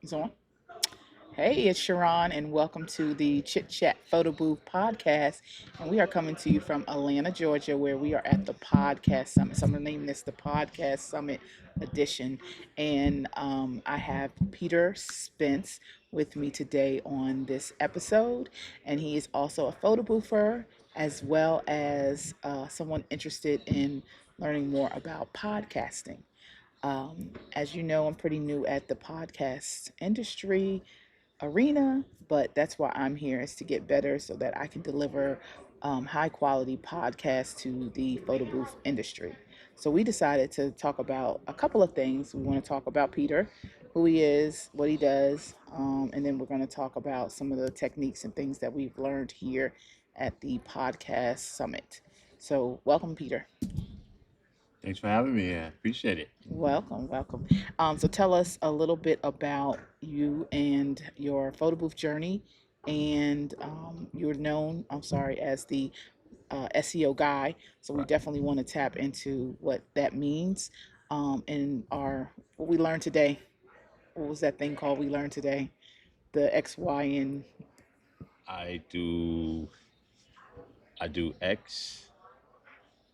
Is on. Hey, it's Sharon, and welcome to the Chit Chat Photo Booth podcast. And we are coming to you from Atlanta, Georgia, where we are at the Podcast Summit. So I'm going to name this the Podcast Summit Edition. And I have Peter Spence with me today on this episode. And he is also a photo boother as well as someone interested in learning more about podcasting. As you know, I'm pretty new at the podcast industry arena, but that's why I'm here is to get better so that I can deliver high quality podcasts to the photo booth industry. So we decided to talk about a couple of things. We want to talk about Peter, who he is, what he does, and then we're going to talk about some of the techniques and things that we've learned here at the podcast summit. So welcome, Peter. Thanks for having me. I appreciate it. Welcome, welcome. So tell us a little bit about you and your photo booth journey. And you're known, I'm sorry, as the SEO guy. So we Right. definitely want to tap into what that means. And our what we learned today. What was that thing called we learned today? The X, Y, and I do I do X.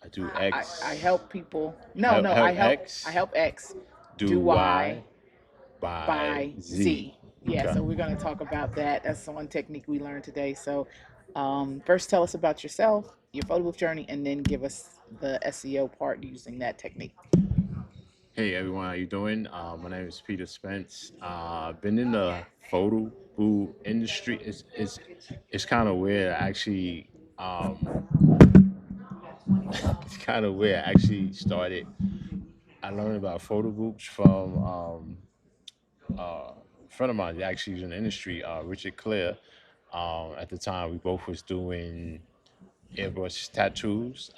I do I X. help people. No, Help no, help I X. help X Do do Y Y by by Z. Z. Yeah, Okay. so we're going to talk about that. That's one technique we learned today. So, first, tell us about yourself, your photo booth journey, and then give us the SEO part using that technique. Hey everyone, how you doing? My name is Peter Spence. I've been in the photo booth industry. It's kind of weird. It's kind of weird. I actually started. I learned about photo booths from a friend of mine. Actually, was in the industry. Richard Clear. At the time, we both was doing airbrush tattoos,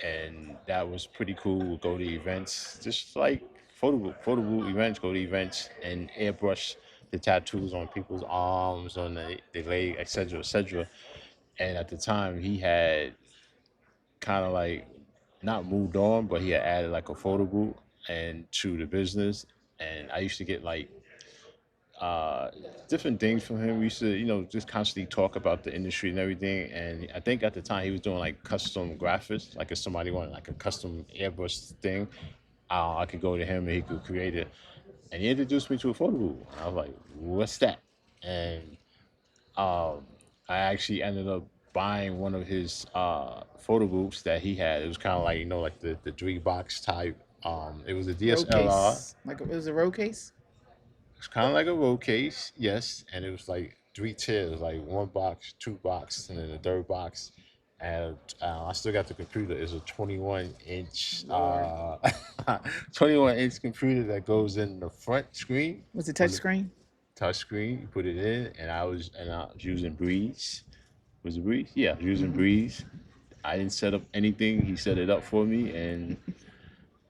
and that was pretty cool. We'd go to events, just like photo booth events. Go to events and airbrush the tattoos on people's arms, on the leg, etc., etc. And at the time, he had kind of like not moved on, but he had added like a photo booth and to the business. And I used to get like uh, different things from him. We used to, just constantly talk about the industry and everything. And I think at the time he was doing like custom graphics. Like if somebody wanted like a custom airbrush thing, I could go to him and he could create it. And he introduced me to a photo booth. And I was like, "What's that?" And um, I actually ended up buying one of his photo booths that he had. It was kind of like like the three box type. It was a Road DSLR. case, like it was a road case. It's kind of like a roll case, yes, and it was like three tiers, like one box, two box, and then the third box. And I still got the computer. It's a 21-inch, Lord, 21-inch computer that goes in the front screen was it on the touchscreen? touch screen. You put it in, and I was using Breeze. Was it Breeze? Yeah, using Mm-hmm. Breeze. I didn't set up anything. He set it up for me, and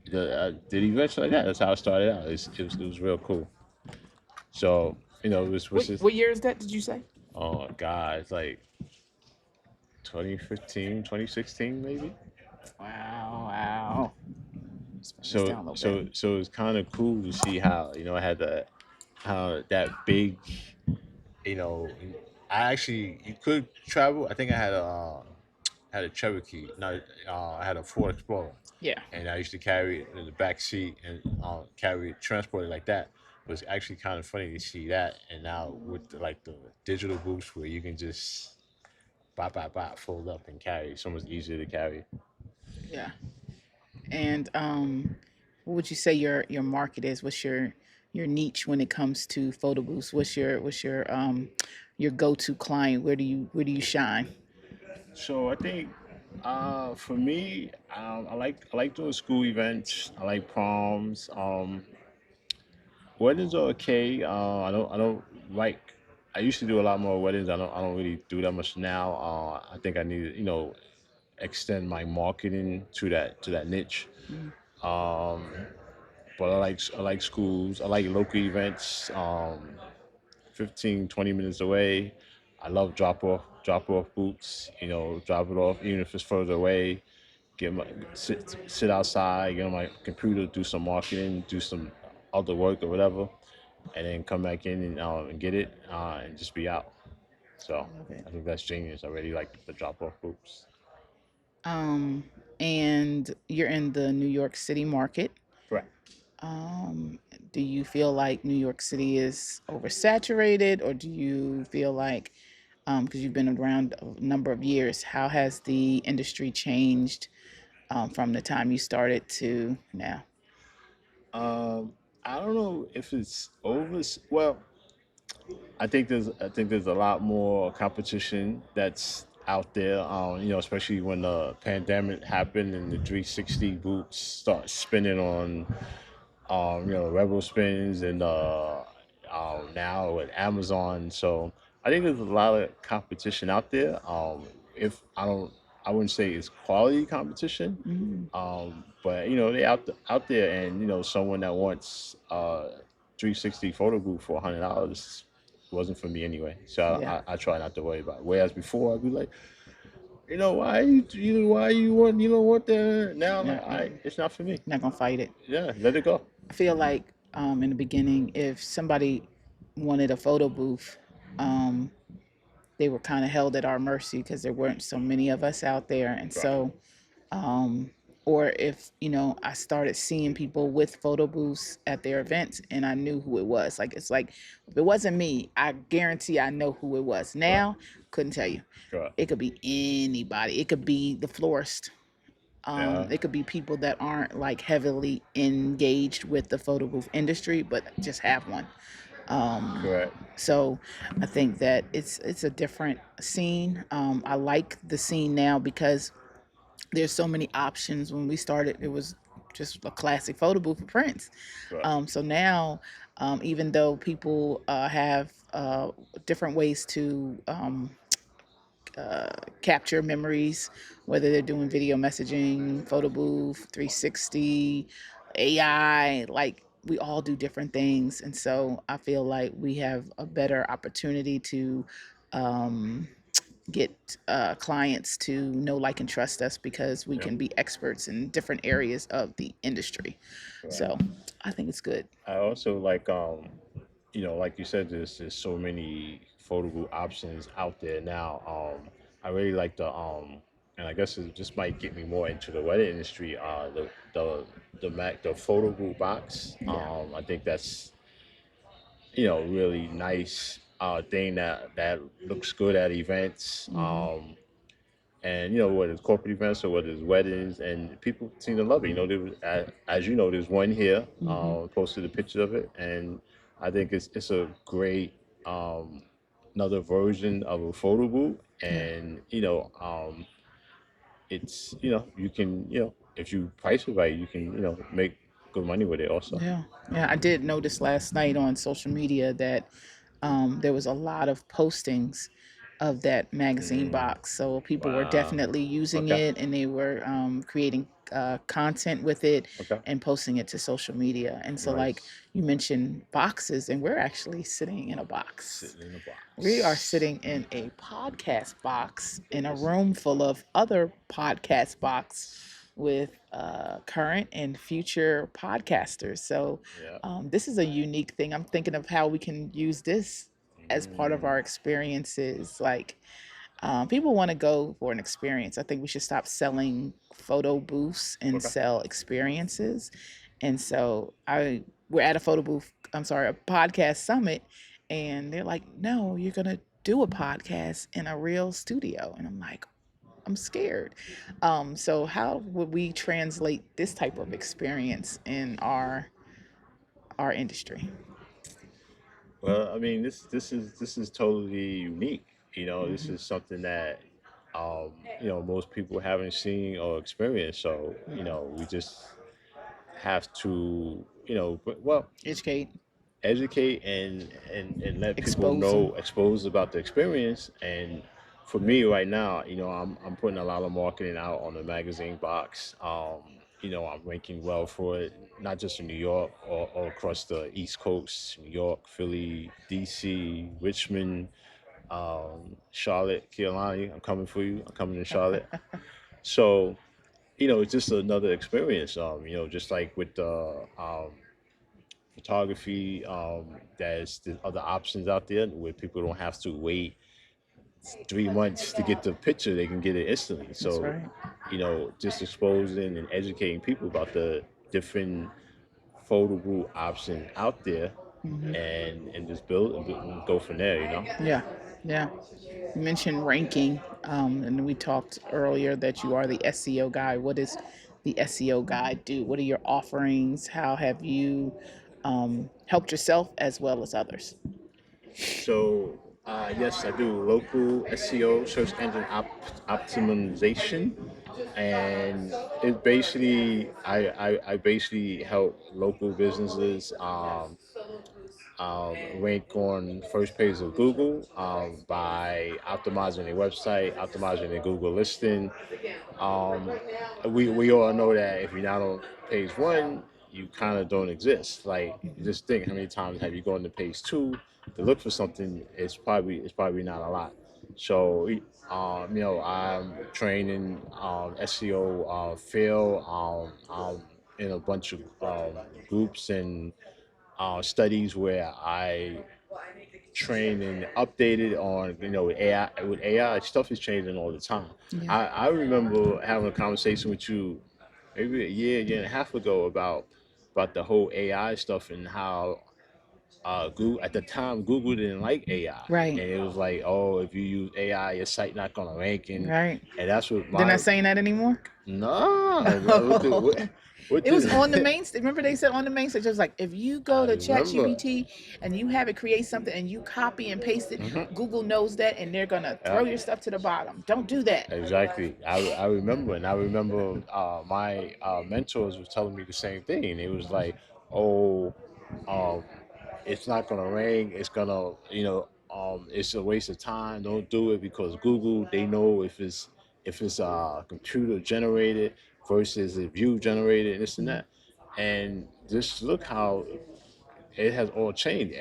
did events like that. That's how it started out. It was real cool. So it was just What year is that? Did you say? oh my god, it's like 2015, 2016 maybe. Wow, wow. Let's bring this So down a little bit. so so it's kind of cool to see how I had how that big you know I actually you could travel. I think I had a Cherokee. No, I had a Ford Explorer, Yeah. and I used to carry it in the back seat and carry it, transport it like that. It was actually kind of funny to see that, and now with like the digital booths where you can just fold up and carry. So much easier to carry. Yeah. And what would you say your market is? What's your niche when it comes to photo booths? What's your go to client? Where do you shine? So I think for me, I like doing school events. I like proms. Weddings are okay. I don't like. I used to do a lot more weddings. I don't really do that much now. I think I need to extend my marketing to that niche. Mm. Um, but I like schools. I like local events. 15, 20 minutes away. I love drop off boots. Drop it off even if it's further away. Sit outside, get on my computer, do some marketing, do some other work or whatever. and then come back in and get it and just be out. So I love it. I think that's genius. I really like the drop off groups. Um, and you're in the New York City market. Correct. Um, do you feel like New York City is oversaturated, or do you feel like, because you've been around a number of years, how has the industry changed from the time you started to now? Um, I don't know if it's over. Well, I think there's a lot more competition that's out there. Especially when the pandemic happened and the 360 boots start spinning on Rebel spins and now with Amazon. So I think there's a lot of competition out there. If I wouldn't say it's quality competition, Mm, but they out there, and someone that wants 360 photo booth for $100 wasn't for me anyway. So yeah, I try not to worry about it. Whereas before I'd be like, why you want you don't want that now? I'm yeah, like, all right, it's not for me. not gonna fight it. Yeah, let it go. I feel like in the beginning, if somebody wanted a photo booth, um, they were kind of held at our mercy because there weren't so many of us out there, and Right. so um, or if I started seeing people with photo booths at their events and I knew who it was. Like it's like if it wasn't me, I guarantee I know who it was. Correct. Now, couldn't tell you. Correct. It could be anybody. It could be the florist. Yeah. It could be people that aren't like heavily engaged with the photo booth industry, but just have one. Um, Correct. so I think that it's a different scene. I like the scene now because there's so many options. When we started, it was just a classic photo booth for prints. Correct. So now, even though people have different ways to uh, capture memories, whether they're doing video messaging, photo booth, 360, AI, like we all do different things. And so I feel like we have a better opportunity to um, get clients to know, like, and trust us because we Yep. can be experts in different areas of the industry. Correct. So I think it's good. I also like like you said, there's so many foldable options out there now. I really like and I guess it just might get me more into the wedding industry. The foldable box. Yeah. I think that's really nice thing that looks good at events. Hmm. And whether it's corporate events or whether it's weddings, and people seem to love it. There was, as you know, there's one here. Hmm. Posted a picture of it, and I think it's a great um, another version of a photo booth, Yeah. and it's you can if you price it right, you can make good money with it also. Yeah, yeah. I did notice last night on social media that there was a lot of postings of that magazine Mm, box. So people were wow. definitely using Okay. it, and they were creating content with it Okay. and posting it to social media. And so, like Nice. you mentioned, boxes, and we're actually sitting in a box. Sitting in a We are box. sitting in a podcast box in a It's, room full of other podcast box with current and future podcasters. So yeah. this is a unique thing. I'm thinking of how we can use this as part of Mm, our experiences. Like people want to go for an experience. I think we should stop selling photo booths and okay. sell experiences. And so we're at a photo booth. I'm sorry, a podcast summit, and they're like, "No, you're gonna do a podcast in a real studio." And I'm like, I'm scared. So how would we translate this type of experience in our industry? Well, I mean, this is totally unique. This Hmm. is something that most people haven't seen or experienced. So Yeah. we just have to well Educate, educate and let people expose them. know, expose about the experience. And for me right now, I'm putting a lot of marketing out on the magazine box. I'm ranking well for it, not just in New York, or all across the East Coast: New York, Philly, DC, Richmond, Charlotte, Carolina. I'm coming for you. I'm coming to Charlotte. So it's just another experience. Just like with the photography. There's the other options out there where people don't have to wait 3 months to get the picture; they can get it instantly. That's So, right. just exposing and educating people about the different foldable option out there, Hmm. and just build and go from there. Yeah, yeah. You mentioned ranking, and we talked earlier that you are the SEO guy. What does the SEO guy do? What are your offerings? How have you helped yourself as well as others? So, yes, I do local SEO, search engine optimization, and it basically I basically help local businesses rank on first page of Google by optimizing their website, optimizing their Google listing. Um, we all know that if you're not on page one, you kind of don't exist. Like, just think how many times have you gone to page two to look for something? It's probably not a lot. So, I'm training SEO field in a bunch of groups and studies where I train and updated on with AI. With AI, stuff is changing all the time. Yeah. I remember having a conversation with you maybe a year and a half ago about the whole AI stuff and how Google at the time Google didn't like AI, Right. and it was like, oh, if you use AI, your site not gonna rank, Right. and that's what They're not my saying that anymore. nah. What It was did on the main stage. Remember they said on the main stage, it was like if you go I to remember? ChatGPT and you have it create something and you copy and paste it, Hmm. Google knows that and they're gonna throw your stuff to the bottom. Don't do that. Exactly. I remember, and I remember my mentors was telling me the same thing. And it was like, oh, um, it's not gonna ring. It's gonna, it's a waste of time. Don't do it because Google, they know if it's computer generated versus if you generated this and Mhm. that. And just look how it has all changed.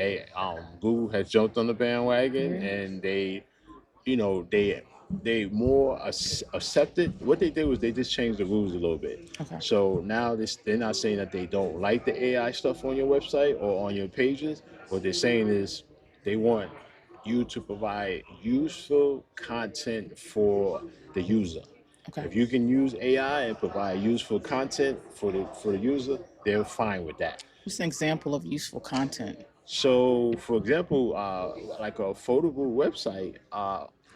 Google has jumped on the bandwagon, Yeah. and they more accepted. What they did was they just changed the rules a little bit. Okay. So now they're not saying that they don't like the AI stuff on your website or on your pages. What they're saying is they want you to provide useful content for the user. Okay. If you can use AI and provide useful content for the user, they're fine with that. What's an example of useful content? So, for example, like a foldable website,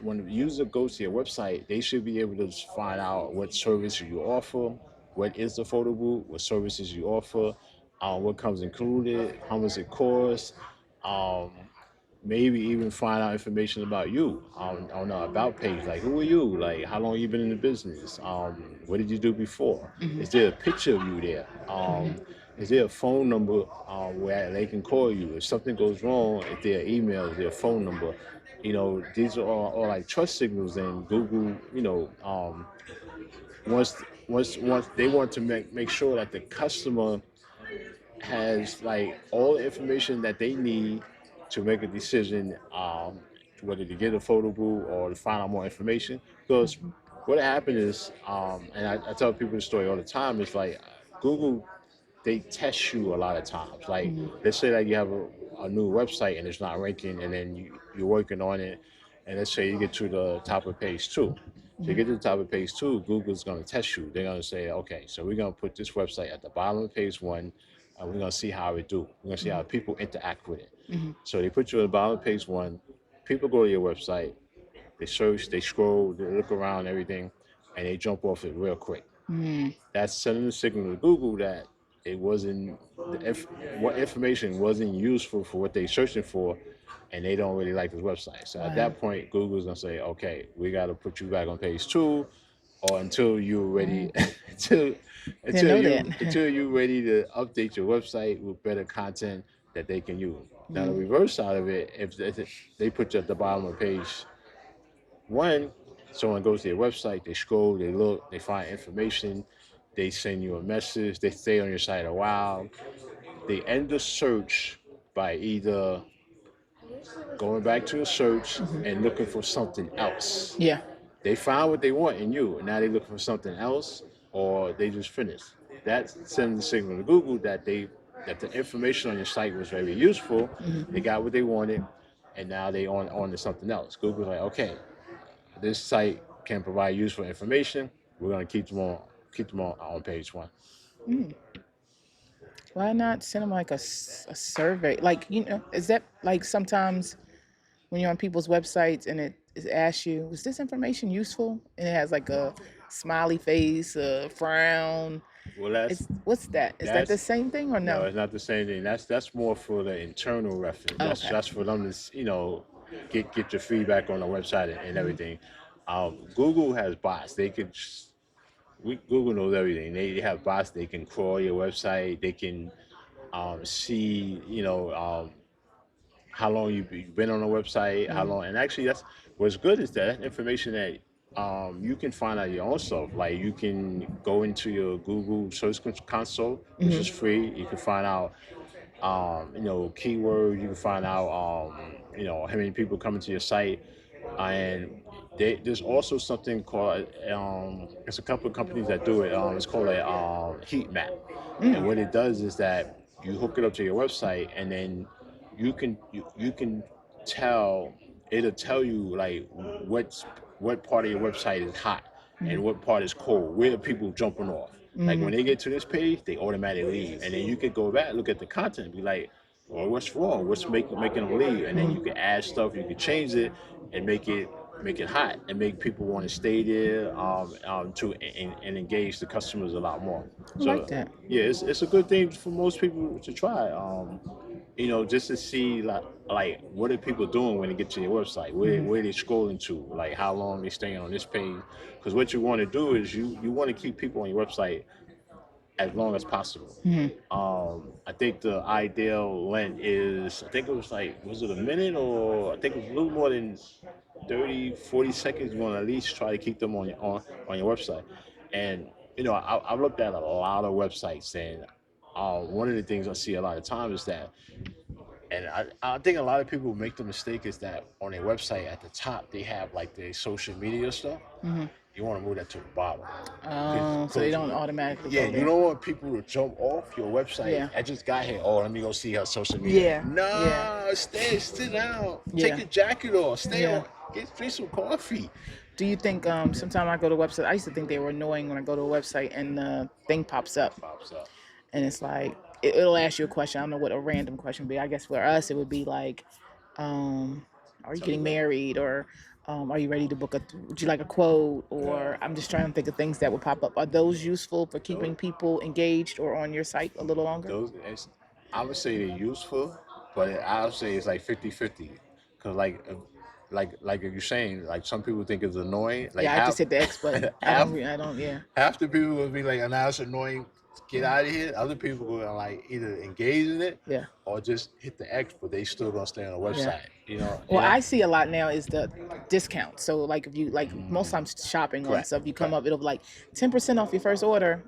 when the user goes to your website, they should be able to find out what services you offer, what is the foldable, what services you offer, what comes included, how much it costs, um, maybe even find out information about you on the about page, like who are you, like how long you been in the business, what did you do before, Hmm. is there a picture of you there, Hmm. is there a phone number where they can call you if something goes wrong, if there are emails, their phone number. These are all like trust signals, and Google, once they want to make sure that the customer has like all the information that they need to make a decision, whether to get a photo booth or to find out more information. Because what happened is, and I tell people the story all the time, is like Google, they test you a lot of times. Like, Hmm. let's say that you have a new website and it's not ranking, and then you're working on it, and let's say you get to the top of page two. So you Hmm. get to the top of page two, Google's going to test you. They're going to say, okay, so we're going to put this website at the bottom of page one, and we're going to see how it do. We're going to see how people interact with it. Hmm. So they put you at the bottom of page one. People go to your website, they search, they scroll, they look around, everything, and they jump off it real quick. Hmm. That's sending a signal to Google that it wasn't what information wasn't useful for what they searching for, and they don't really like this website. So at Wow. that point, Google's gonna say, okay, we got to put you back on page two, or until you're ready, Wow. until Didn't until know you that. until you're ready to update your website with better content that they can use. Now the Mm. reverse side of it, if they put you at the bottom of page one, someone goes to their website, they scroll, they look, they find information, they send you a message, they stay on your site a while. They end the search by either going back to the search and looking for something else. Yeah. They found what they want in you, and now they're looking for something else, or they just finished. That sends a signal to Google that they that the information on your site was very useful. They Hmm. got what they wanted, and now they on to something else. Google's like, okay, this site can provide useful information. We're gonna keep them on page one. Mm. Why not send them like a survey? Like, is that like sometimes when you're on people's websites and it asks you, is this information useful? And it has like a smiley face, a frown. Well, It's what's that? Is that the that's same thing or no, no? it's not the same thing. That's more for the internal reference. Oh, That's okay. just for them to get your feedback on the website and Hmm. everything. Google has bots. Google knows everything. They have bots. They can crawl your website. They can see how long you've been on the website, how long. And actually, that's what's good is that information that you can find out your own self. Like you can go into your Google Search Console, which is Hmm. free. You can find out keywords. You can find out how many people coming to your site, and there's also something called there's a couple of companies that do it. It's called a heat map, and what Mm. it does is that you hook it up to your website, and then you can tell it'll tell you like what part of your website is hot and what part is cold. Where are people jumping off? Like when Mm. they get to this page, they automatically leave, and then you could go back, look at the content, and be like, "Well, what's wrong? What's making them leave?" And then you can add stuff, you can change it, and make it hot, and make people want to stay there to and engage the customers a lot more. I like So that. yeah, it's a good thing for most people to try. Just to see like what are people doing when they get to your website, where they scrolling to, like how long they staying on this page. Because what you want to do is you want to keep people on your website as long as possible. Hmm. I think the ideal length is, I think it was like, was it a minute, or I think it was a little more than 30, 40 seconds. You want to at least try to keep them on your website. And, I've looked at a lot of websites, and one of the things I see a lot of times is that, and I think a lot of people make the mistake is that on their website at the top, they have like their social media stuff. Hmm. You want to move that to the bottom. Oh, so they Cause don't automatically yeah, go you there. don't want people to jump off your website. Yeah. I just got here. Oh, let me go see her social media. Yeah. Yeah. No, stay, sit down. Take Yeah. your jacket off. Stay Yeah. on. Drink some coffee. Do you think sometimes I go to a website, I used to think they were annoying when I go to a website and the thing pops up Pops up. and it's like it'll ask you a question. I don't know what a random question would be. I guess for us it would be like, um, are you Tell me getting more. married, or are you ready to book a? Would you like a quote? Or I'm just trying to think of things that would pop up. Are those useful for Those, keeping people engaged or on your site a little longer? those, I would say they're useful, but I would say it's like 50-50. Cause like if you're saying, like some people think it's annoying. Like Yeah, I half just hit the X button. I half don't. I don't. Yeah. half the people will be like, "Oh, now it's annoying. Get Yeah. out of here." Other people will like either engage in it Yeah. or just hit the X, but they still gonna stay on the Yeah. website. Well, I see a lot now is the discount. So like if you like most times shopping on Correct, stuff, you come correct. up, it'll be like 10% off your first order,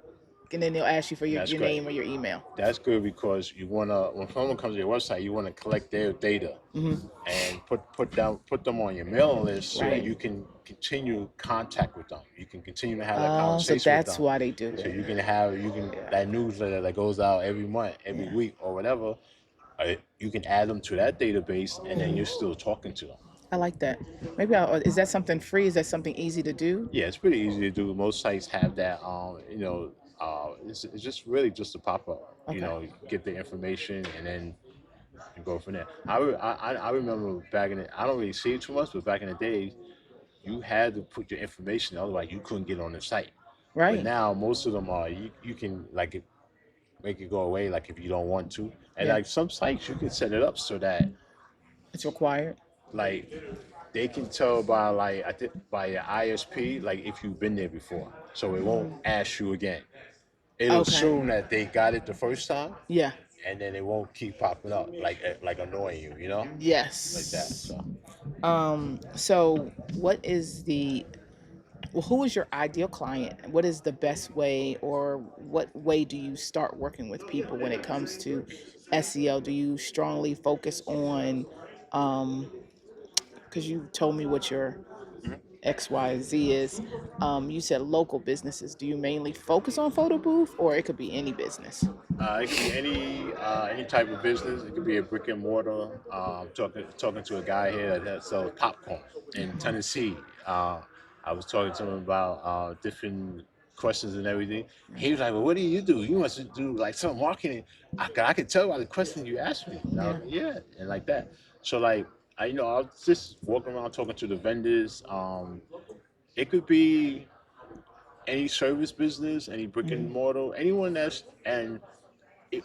and then they'll ask you for That's your great. name or your email. That's good because you wanna, when someone comes to your website, you wanna collect their data Hmm. and put them on your mailing list so that Right. you can continue contact with them. You can continue to have that Oh, so conversation with that's them. why they do So it. you can Yeah. that newsletter that goes out every month, every Yeah. week, or whatever. You can add them to that database, and then you're Hmm. still talking to them. I like that. Maybe is that something free? Is that something easy to do? Yeah, it's pretty easy to do. Most sites have that. It's just really just to pop up. Okay. Get the information, and then and go from there. I remember back in the, I don't really see it too much, but back in the days, you had to put your information, otherwise you couldn't get on the site. But Right. now most of them are, you can like make it go away, like if you don't want to. And Yeah. like some sites you can set it up so that It's required. like they can tell by, like, I think by your ISP, like if you've been there before, so it won't ask you again. It'll Okay. assume that they got it the first time, Yeah. and then it won't keep popping up like annoying you, like that. Yes. So So what is the well, who is your ideal client? What is the best way, or what way do you start working with people when it comes to SEO? Do you strongly focus on, because you told me what your XYZ is. You said local businesses. Do you mainly focus on photo booth, or it could be any business? It could be any type of business. It could be a brick and mortar. Talking to a guy here that sells popcorn in Tennessee. I was talking to him about different questions and everything. He was like, "Well, what do you do? You must do like some marketing." I could tell by the question you asked me. And I Yeah. was like, "Yeah," and like that. So like I was just walking around talking to the vendors. It could be any service business, any brick and Hmm. mortar, anyone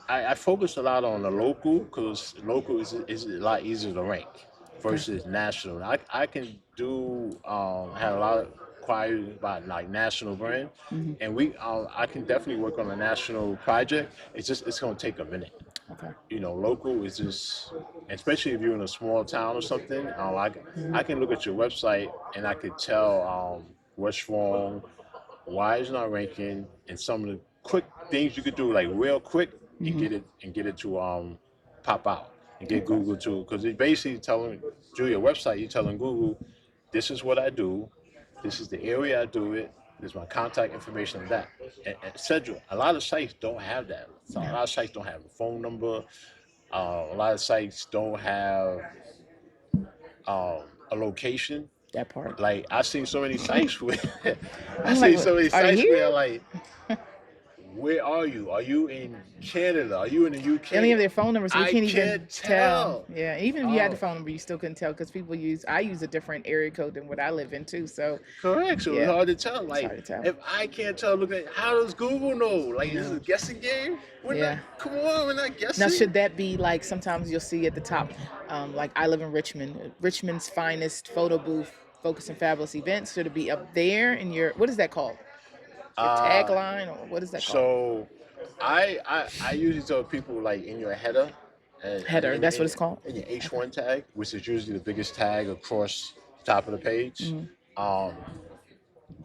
I focus a lot on the local because local is a lot easier to rank Okay. versus national. I can do had a lot of inquiries about like national brand, Hmm. and I can definitely work on a national project. It's gonna take a minute. Okay. Local is just, especially if you're in a small town or something. I Hmm. can look at your website and I could tell what's wrong, why it's not ranking, and some of the quick things you could do, like real quick, and Hmm. get it to pop out and get Okay. Google to, because it basically telling through your website, you're telling Google, this is what I do, this is the area I do it, this is my contact information, and that, etc. A lot of sites don't have that. So a Yeah. lot of sites don't have a phone number. A lot of sites don't have a location. That part. Like I seen so many sites where I I'm like, seen so many are you sites where here? like, where are you? Are you in Canada? Are you in the They don't UK? have their phone number, so we I can't even can't tell. tell. Yeah, even if you had the Oh, phone number, you still couldn't tell because I use a different area code than what I live in too. So, correct. So it's yeah, hard to tell. it's Like hard to tell. if I can't tell, look at how does Google know? Like this is No. a guessing game. We're not. Yeah. Come on, we're not Now, guessing. should that be like sometimes you'll see at the top, like I live in Richmond, Richmond's finest photo booth, focus and fabulous events. Should it be up there in your, what is that called? Your Uh, tagline, or what is that called? so I usually tell people like in your header and Header. That's what it's called. in your Okay. H1 tag, which is usually the biggest tag across the top of the page. Mm-hmm. Um,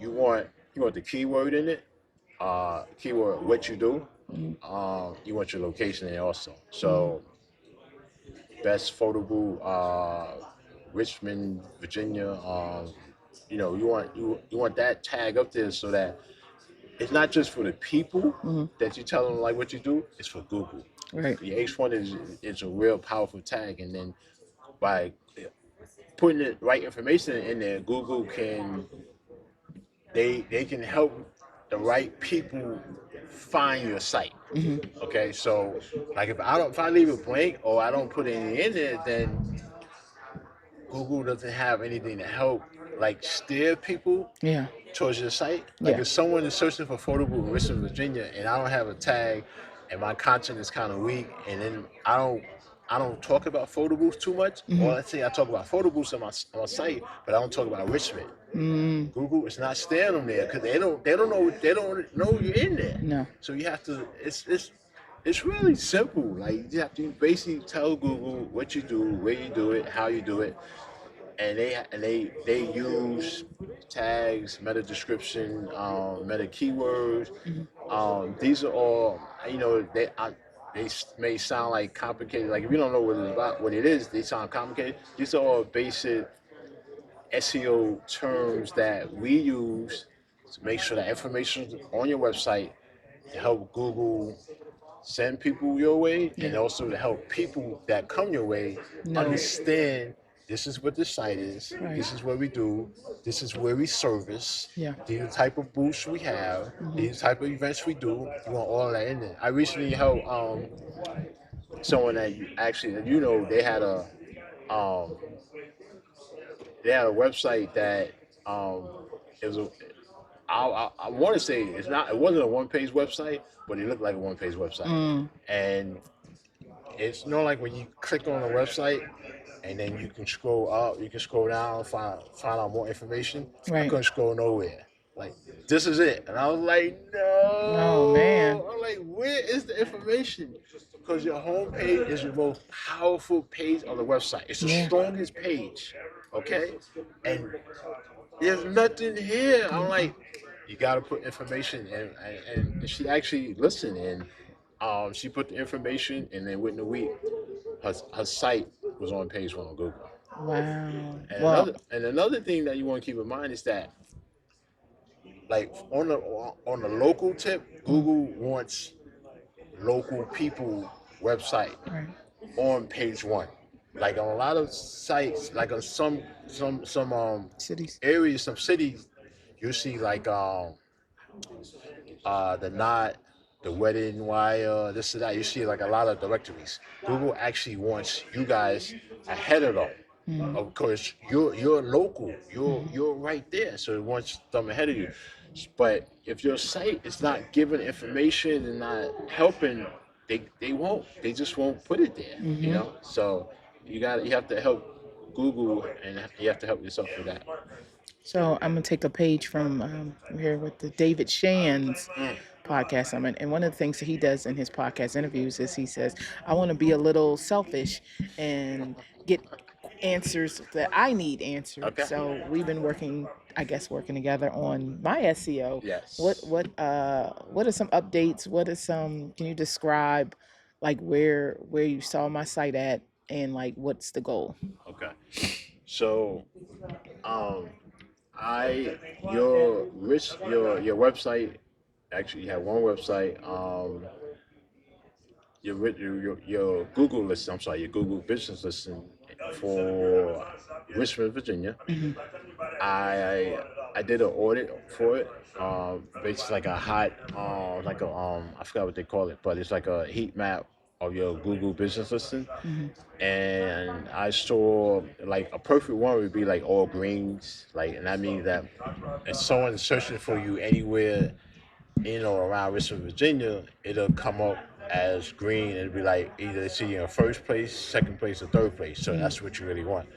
you want the keyword in it, keyword what you do. You want your location in it also. Mm-hmm. So best photo booth, Richmond, Virginia. You want that tag up there so that it's not just for the people Mm-hmm. that you tell them like what you do. It's for Google. Right. The H1 is a real powerful tag, and then by putting the right information in there, Google can they can help the right people find your site. Mm-hmm. Okay, so like if I leave it blank or I don't put anything in there, then Google doesn't have anything to help like steer people Yeah. towards your site. Like Yeah. if someone is searching for photo booth in Richmond, Virginia, and I don't have a tag, and my content is kind of weak, and then I don't talk about photo booths too much, or Mm-hmm. let's say I talk about photo booths on my site, but I don't talk about Richmond. Mm-hmm. Google is not staying them there because they don't know you're in there. No. So you have to. It's really simple. Like you have to basically tell Google what you do, where you do it, how you do it, and they use tags, meta description, meta keywords. Mm-hmm. These are all they may sound like complicated. Like if you don't know what it's about, what it is, they sound complicated. These are all basic SEO terms that we use to make sure that information on your website to help Google send people your way, and Yeah. also to help people that come your way No. understand this is what the site is, Right. this is what we do, this is where we service, Yeah. these are the type of booths we have, Mm-hmm. these type of events we do. You want all that in there. I recently helped someone that they had um, a website that it was a I want to say it wasn't a one page website, but it looked like a one page website, Mm. and it's not like when you click on a website and then you can scroll up, you can scroll down, find out more information. I Right. couldn't scroll nowhere. Like this is it, and I was like, Oh man. no. I'm like, where is the information? Because your homepage is your most powerful page on the website. It's the Yeah. strongest page, okay? And there's nothing here. I'm like, you got to put information in, and she actually listened, and she put the information, and then within a week, her site was on page one on Google. Wow. And Well, another thing that you want to keep in mind is that, like, on the local tip, mm, Google wants local people website right. on page one. Like on a lot of sites, like on some Cities. areas, some cities, you see like the knot, the wedding wire, this and that. You see like a lot of directories. Google actually wants you guys ahead of them. Mm, Of course, you're local. mhm, You're right there, so it wants them ahead of you. But if your site is not giving information and not helping, they won't. They just won't put it there. You mhm. know. So you have to help Google, and you have to help yourself with that. So I'm gonna take a page from here with the David Shands Mm, podcast summit, and one of the things that he does in his podcast interviews is he says, "I want to be a little selfish and get answers that I need answered." okay. So we've been working, I guess, working together on my SEO. Yes. What are some updates? What is some? Can you describe like where you saw my site at and like what's the goal? Okay. So, um, I your website, actually you have one website. Your Google list. I'm sorry, your Google business listing for Richmond, Virginia. Hmm. I I did an audit for it. Basically like a hot, I forgot what they call it, but it's like a heat map of your Google business listing. Hmm. And I saw like a perfect one would be like all greens, like, and that means that if someone's searching for you anywhere in or around Richmond, Virginia, it'll come up as green. It'll be like either they see you in first place, second place, or third place. So Hmm. that's what you really want.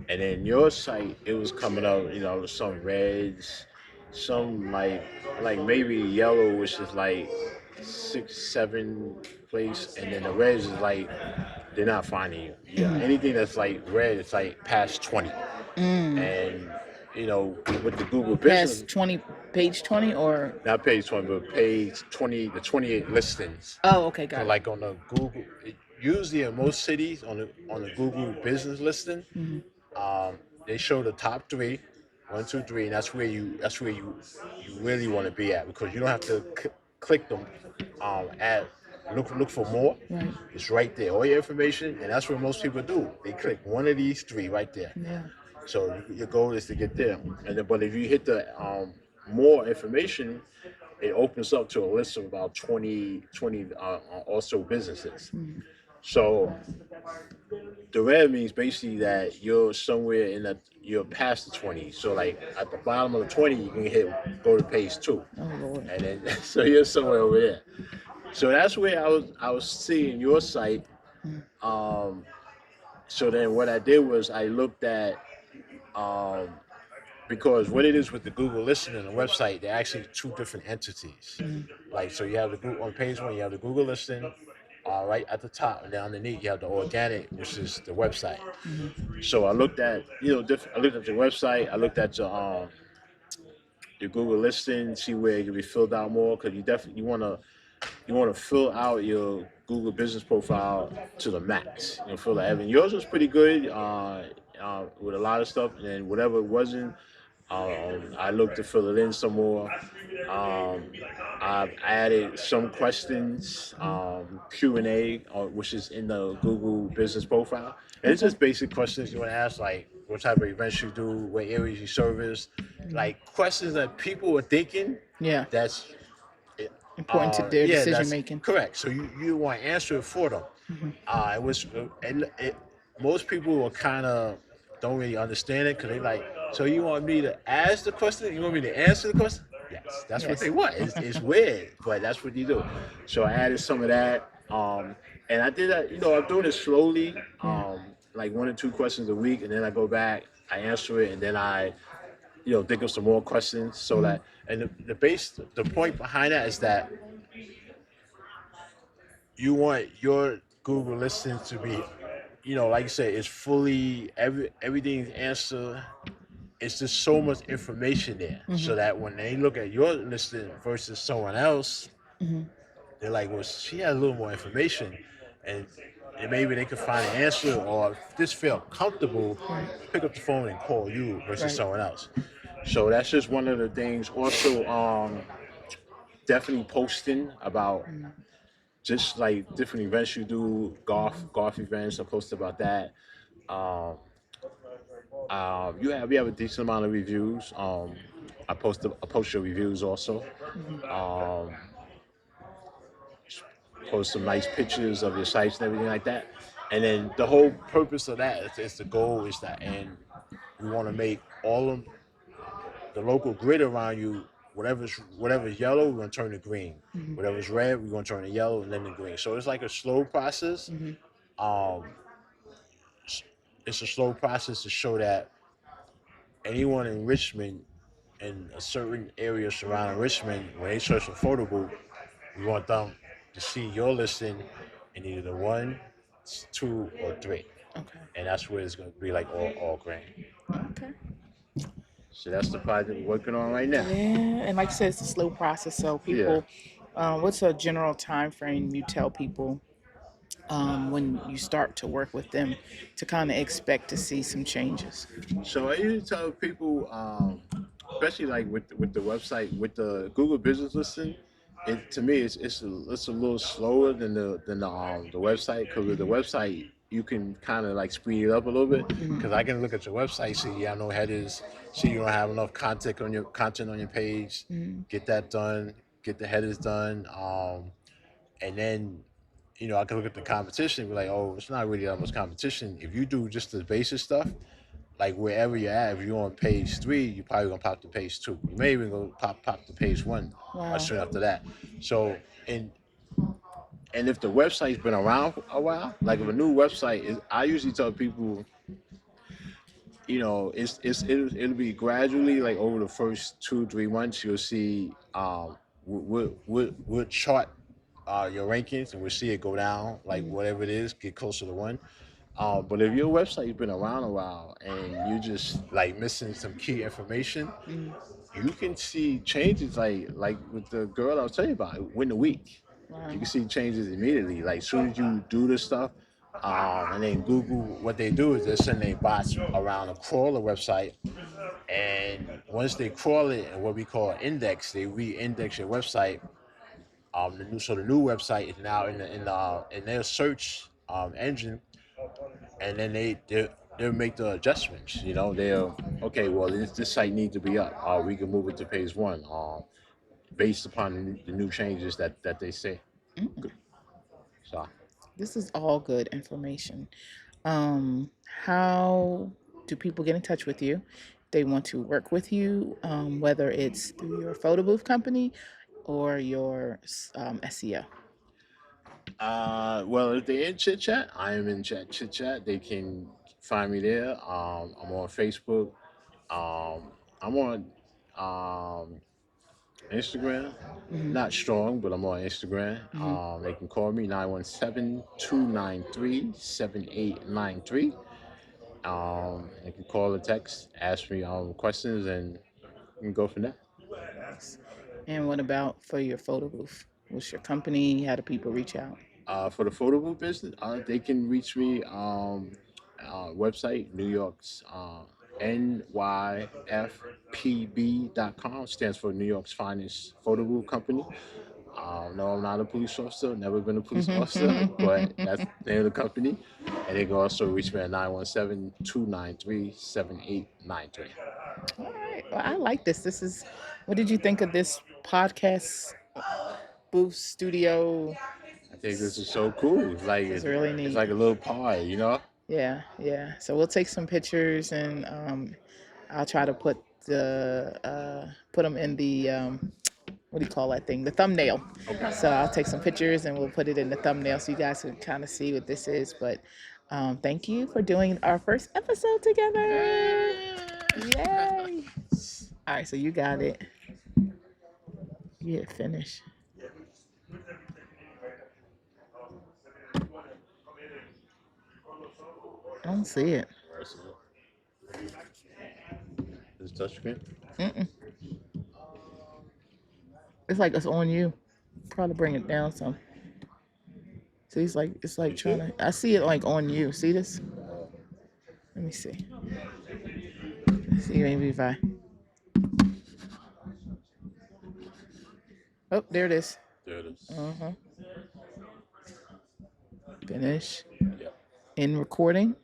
And then your site, it was coming up, some reds, some like maybe yellow, which is like six, seven place, and then the reds is like they're not finding you. Yeah, Hmm. anything that's like red, it's like past 20. Mm. And with the Google business, Past 20, page 20 or not page 20, but page 20, the 28 listings. oh, okay, Cause got it. like on the Google, usually in most cities on the Google business listing, Hmm. um, they show the top three, one, two, three, and that's where you really want to be at, because you don't have to click them. At look for more. Right. It's right there, all your information, and that's what most people do. They click one of these three right there. Yeah. So your goal is to get there, and then, but if you hit the more information, it opens up to a list of about 20 also businesses. Mm. So the red means basically that you're somewhere in that you're past the 20. So like at the bottom of the 20, you can go to page two, Oh Lord. and then so you're somewhere over there. So that's where I was seeing your site. Mm. Um, so then what I did was I looked at, um, because what it is with the Google listing and the website, they're actually two different entities. Mm. Like, so you have the Google on page one, you have the Google listing, right at the top, and then underneath you have the organic, which is the website. Hmm. So I looked at, I looked at your website, I looked at your Google listing, see where it can be filled out more, because you want to fill out your Google business profile to the max. Fill out everything. Yours was pretty good, with a lot of stuff, and then whatever it wasn't, I looked to fill it in some more. Um, I've added some questions, Q&A, which is in the Google business profile. And it's Okay. just basic questions you want to ask, like what type of events you do, what areas you service, Mm. like questions that people are thinking. Yeah. That's Important to their yeah, decision that's making. correct. So you want to answer it for them. Hmm. It was, most people will kind of don't really understand it, because they like, so you want me to ask the question? You want me to answer the question? Yes, that's what Yes. they want. It's weird, but that's what you do. So I added some of that, and I did that. I'm doing it slowly, Yeah. like one or two questions a week, and then I go back, I answer it, and then I think of some more questions, so Hmm. that, and the point behind that is that you want your Google listings to be, like you said, it's fully everything's answered. It's just so much information there, Hmm. so that when they look at your listing versus someone else, Hmm. they're like, well, she has a little more information, and and maybe they can find an answer or just feel comfortable, Right. pick up the phone and call you versus Right. someone else. So that's just one of the things. Also, definitely posting about Mm, just like different events you do, mhm, golf events. I post about that. Um, you have a decent amount of reviews. I post your reviews also. mhm. Um, Post some nice pictures of your sites and everything like that. And then the whole purpose of that is the goal is that, and we want to make all of the local grid around you, whatever's yellow, we're gonna turn to green. Mhm. Whatever's red, we're gonna turn to yellow and then to green. So it's like a slow process. Mhm. Um, it's a slow process to show that anyone in Richmond in a certain area surrounding Richmond, when they search for photo booth, we want them to see your listing in either the one, two, or three, Okay. and that's where it's going to be like all grand. Okay. So that's the project we're working on right now. Yeah, and like I said, it's a slow process. So Yeah. people, what's a general time frame you tell people when you start to work with them to kind of expect to see some changes? So I usually tell people, especially like with the website, with the Google Business Listing, it to me it's a little slower than the website, because with the Hmm. website you can kind of like speed it up a little bit, Hmm. because I can look at your website, see you have no headers, see you don't have enough content on your page, Hmm. get that done, get the headers done, and then I can look at the competition and be like, oh, it's not really that much competition. If you do just the basic stuff, like wherever you're at, if you're on page three, you're probably gonna pop to page two. You may even go pop to page one Wow. soon after that. So and if the website's been around for a while, like if a new website is, I usually tell people, it'll be gradually, like over the first 2 3 months, you'll see we'll chart your rankings, and we'll see it go down, like Mm-hmm. whatever it is, get closer to one. But if your website's been around a while and you're just like missing some key information, Mm-hmm. you can see changes, like with the girl I was telling you about, within a week. Wow. You can see changes immediately. Like as soon as you do this stuff, and then Google, what they do is they send their bots around to crawl the website, and once they crawl it and what we call index, they re-index your website. The new website is now in their search engine, and then they'll make the adjustments. They'll, okay, well, this site needs to be up. We can move it to page one, based upon the new changes that they say. Mm. So, This is all good information. How do people get in touch with you? They want to work with you, whether it's through your photo booth company or your SEO. well, if they're in Chit Chat, I am in Chit Chat. They can find me there. I'm on Facebook. Um, I'm on um, Instagram. Hmm. Not strong, but I'm on Instagram. Hmm. They can call me 917-293-7893. They can call or text, ask me questions, and we can go from there. Nice. And what about for your photo booth? What's your company? How do people reach out? For the photo booth business, they can reach me, website, New York's NYFPB.com, stands for New York's finest photo booth company. No, I'm not a police officer, never been a police officer, but that's the name of the company. And they can also reach me at 917-293-7893. All right. Well, I like this. This is, what did you think of this podcast booth studio? I think this is so cool. It's really It's neat. like a little party. Yeah, yeah. So we'll take some pictures and I'll try to put them in the what do you call that thing? The thumbnail. Okay. So I'll take some pictures and we'll put it in the thumbnail so you guys can kind of see what this is. But thank you for doing our first episode together. Yay! All right, so you got it. You hit finish. I don't see it. This is touchscreen. Mm-mm. It's like it's on you. Probably bring it down some. So he's like, it's like You trying should. to. I see it like on you. See this? Uh, Let me see. Let's see, maybe if I. Oh, there it is. there it is. Uh huh. Finish Yep. in recording.